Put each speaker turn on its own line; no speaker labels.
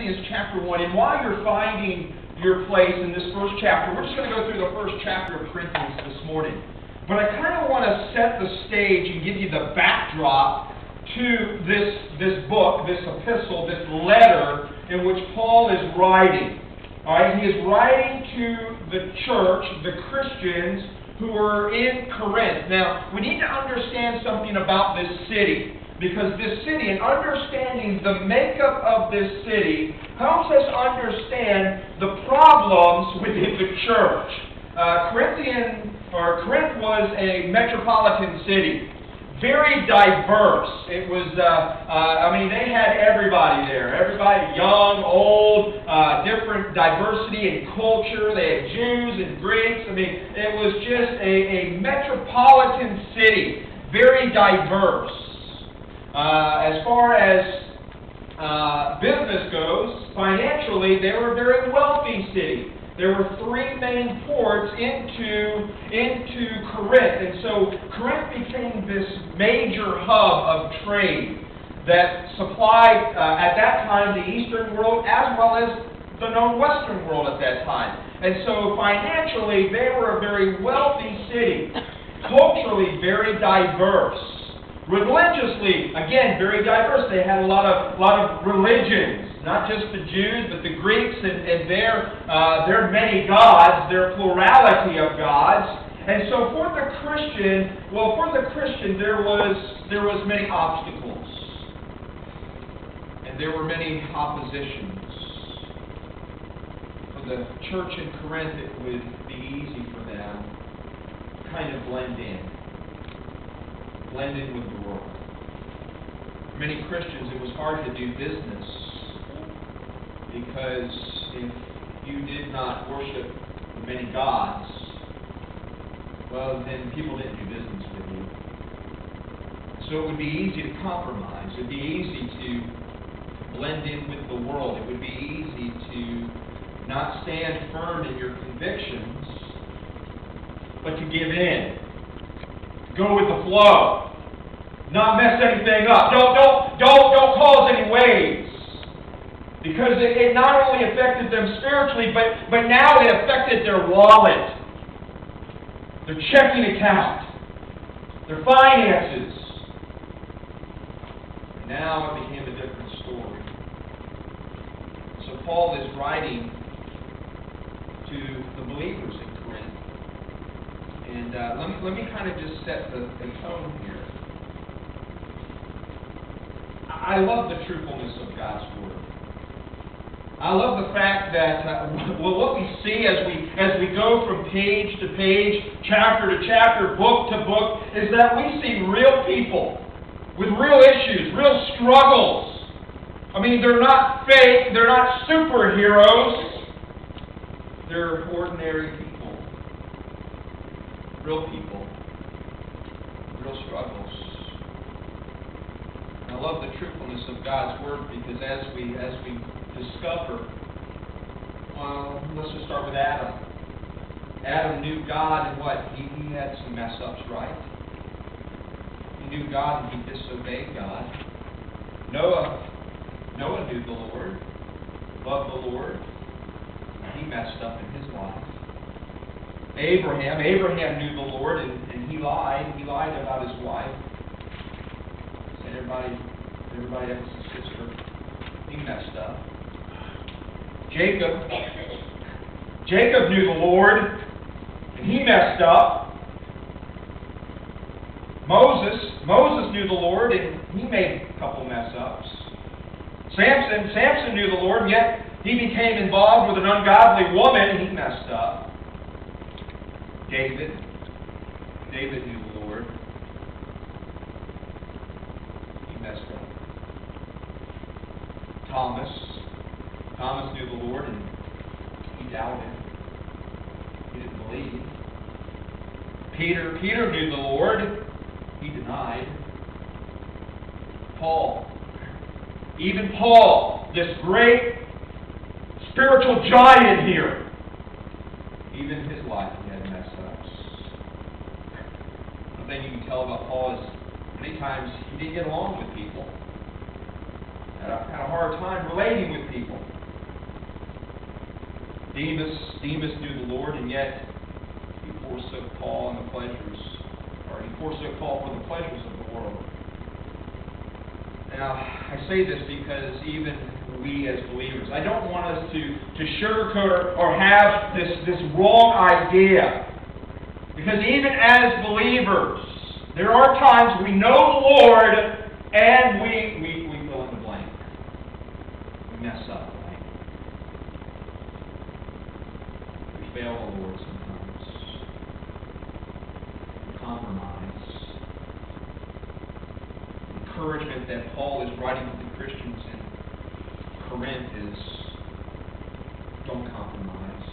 Corinthians chapter 1. And while you're finding your place in this first chapter, we're just going to go through the first chapter of Corinthians this morning. But I kind of want to set the stage and give you the backdrop to this book, this epistle, this letter in which Paul is writing. All right, he is writing to the church, the Christians who are in Corinth. Now, we need to understand something about this city, because this city, and understanding the makeup of this city, helps us understand the problems within the church. Corinth was a metropolitan city, very diverse. It was, they had everybody there. Everybody, young, old, different diversity in culture. They had Jews and Greeks. It was just a metropolitan city, very diverse. As far as business goes, financially, they were a very wealthy city. There were three main ports into Corinth. And so Corinth became this major hub of trade that supplied, at that time, the Eastern world as well as the known Western world at that time. And so financially, they were a very wealthy city. Culturally, very diverse. Religiously, again, very diverse. They had a lot of religions. Not just the Jews, but the Greeks and their many gods, their plurality of gods. And so for the Christian, there was many obstacles. And there were many oppositions. For the church in Corinth, it would be easy for them to kind of blend in with the world. For many Christians, it was hard to do business, because if you did not worship the many gods, well, then people didn't do business with you. So it would be easy to compromise. It would be easy to blend in with the world. It would be easy to not stand firm in your convictions, but to give in. Go with the flow. Not mess anything up. Don't cause any waves. Because it not only affected them spiritually, but now it affected their wallet, their checking account, their finances. And now it became a different story. So Paul is writing to the believers in Corinth. And let me kind of just set the tone here. I love the truthfulness of God's Word. I love the fact that what we see as we go from page to page, chapter to chapter, book to book, is that we see real people with real issues, real struggles. They're not fake, they're not superheroes. They're ordinary people, real people, real struggles. And I love the truthfulness of God's Word, because as we discover, let's just start with Adam. Adam knew God, and what? He had some mess ups, right? He knew God and he disobeyed God. Noah knew the Lord, loved the Lord, and he messed up in his life. Abraham knew the Lord, and he lied. He lied about his wife. Said everybody else is his sister. He messed up. Jacob knew the Lord, and he messed up. Moses knew the Lord, and he made a couple mess-ups. Samson knew the Lord, and yet he became involved with an ungodly woman, and he messed up. David knew the Lord. He messed up. Thomas knew the Lord, and he doubted. He didn't believe. Peter knew the Lord. He denied. Even Paul, this great spiritual giant here, even in his life he had mess-ups. One thing you can tell about Paul is many times he didn't get along with people. Had a hard time relating with people. Demas knew the Lord, and yet he forsook Paul and the pleasures, or he forsook Paul for the pleasures of the world. Now, I say this because even we as believers, I don't want us to sugarcoat or have this wrong idea. Because even as believers, there are times we know the Lord and we fill in the blank. We mess up, right? We fail the Lord sometimes. We compromise. The encouragement that Paul is writing to the Christians in Corinth is, don't compromise.